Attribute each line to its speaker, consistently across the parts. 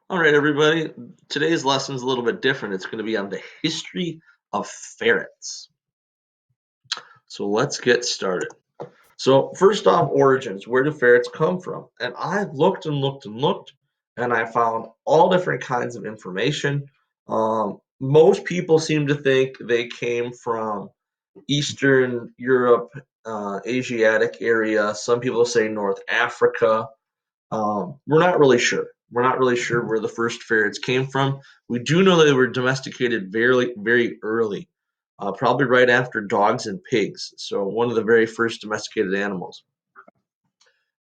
Speaker 1: All right, everybody. Today's lesson is a little bit different. It's going to be on the history of ferrets. So let's get started. So first off, origins. Where do ferrets come from? And I've looked and looked and looked, and I found all different kinds of information. Most people seem to think they came from Eastern Europe, Asiatic area. Some people say North Africa. We're not really sure. We're not really sure where the first ferrets came from. We do know they were domesticated very, very early, probably right after dogs and pigs. So one of the very first domesticated animals.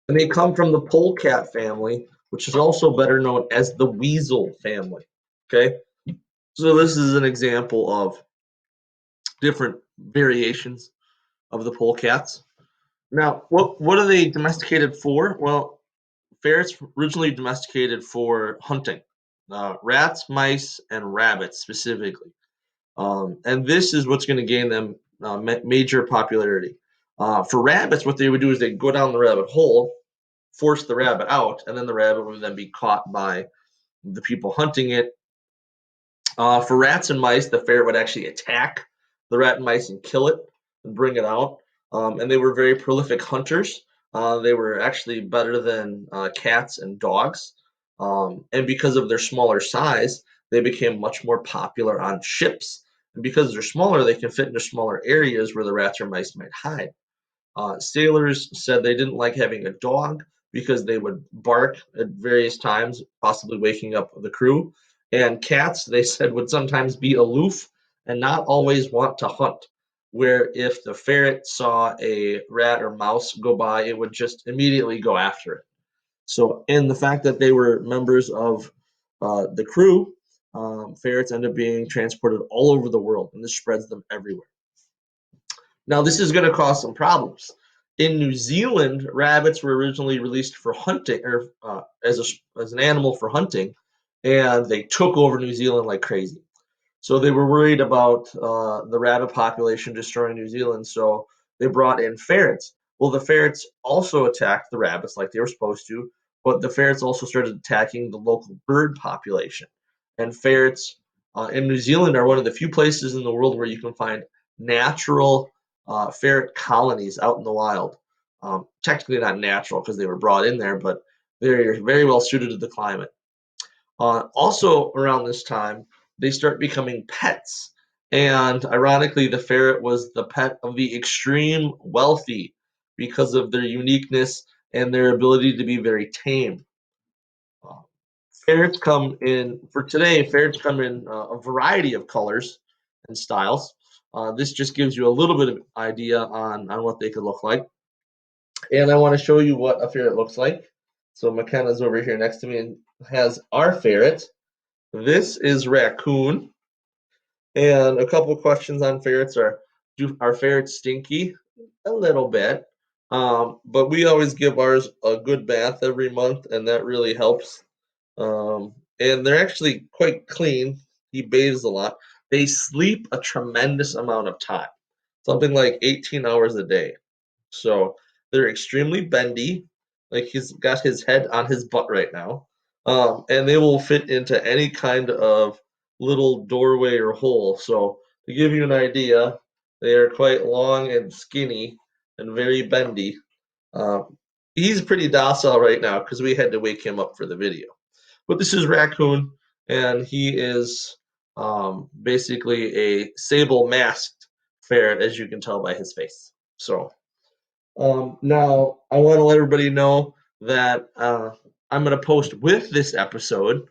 Speaker 1: And they come from the polecat family, which is also better known as the weasel family. Okay, so this is an example of different variations of the polecats. Now, what are they domesticated for? Well, ferrets originally domesticated for hunting, rats, mice, and rabbits specifically. And this is what's going to gain them major popularity. For rabbits, what they would do is they'd go down the rabbit hole, force the rabbit out, and then the rabbit would then be caught by the people hunting it. For rats and mice, the ferret would actually attack the rat and mice and kill it and bring it out. And they were very prolific hunters. They were actually better than cats and dogs. And because of their smaller size, they became much more popular on ships. And because they're smaller, they can fit into smaller areas where the rats or mice might hide. Sailors said they didn't like having a dog because they would bark at various times, possibly waking up the crew. And cats, they said, would sometimes be aloof and not always want to hunt. Where if the ferret saw a rat or mouse go by, it would just immediately go after it. So, and the fact that they were members of the crew, ferrets end up being transported all over the world, and this spreads them everywhere. Now, this is going to cause some problems. In New Zealand, rabbits were originally released for hunting, or as an animal for hunting, and they took over New Zealand like crazy. So they were worried about the rabbit population destroying New Zealand, so they brought in ferrets. Well, the ferrets also attacked the rabbits like they were supposed to, but the ferrets also started attacking the local bird population. And ferrets in New Zealand are one of the few places in the world where you can find natural ferret colonies out in the wild. Technically not natural because they were brought in there, but they're very well suited to the climate. Also, around this time, they start becoming pets. And ironically, the ferret was the pet of the extreme wealthy because of their uniqueness and their ability to be very tame. Uh, Ferrets come in, for today, ferrets come in a variety of colors and styles. This just gives you a little bit of idea on what they could look like. And I want to show you what a ferret looks like. So McKenna's over here next to me and has our ferret. This is raccoon. And a couple questions on ferrets are ferrets stinky? A little bit. But we always give ours a good bath every month, and that really helps. And they're actually quite clean. He bathes a lot. They sleep a tremendous amount of time, something like 18 hours a day. So they're extremely bendy. Like he's got his head on his butt right now. And they will fit into any kind of little doorway or hole. So to give you an idea, they are quite long and skinny and very bendy. Um, he's pretty docile right now because we had to wake him up for the video. But this is Raccoon, and he is basically a sable masked ferret, as you can tell by his face. So now, I want to let everybody know that I'm going to post with this episode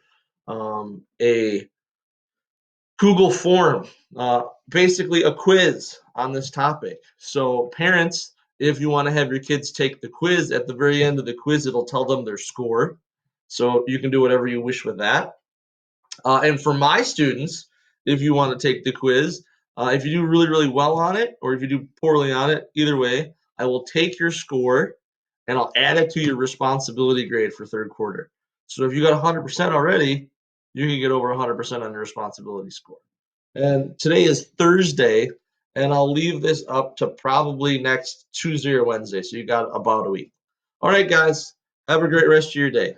Speaker 1: a Google form, basically a quiz on this topic. So, parents, if you want to have your kids take the quiz, at the very end of the quiz, it'll tell them their score. So, you can do whatever you wish with that. And for my students, if you want to take the quiz, if you do really, really well on it, or if you do poorly on it, either way, I will take your score and I'll add it to your responsibility grade for third quarter. So if you got 100% already, you can get over 100% on your responsibility score. And today is Thursday, and I'll leave this up to probably next Tuesday or Wednesday. So you got about a week. All right, guys, have a great rest of your day.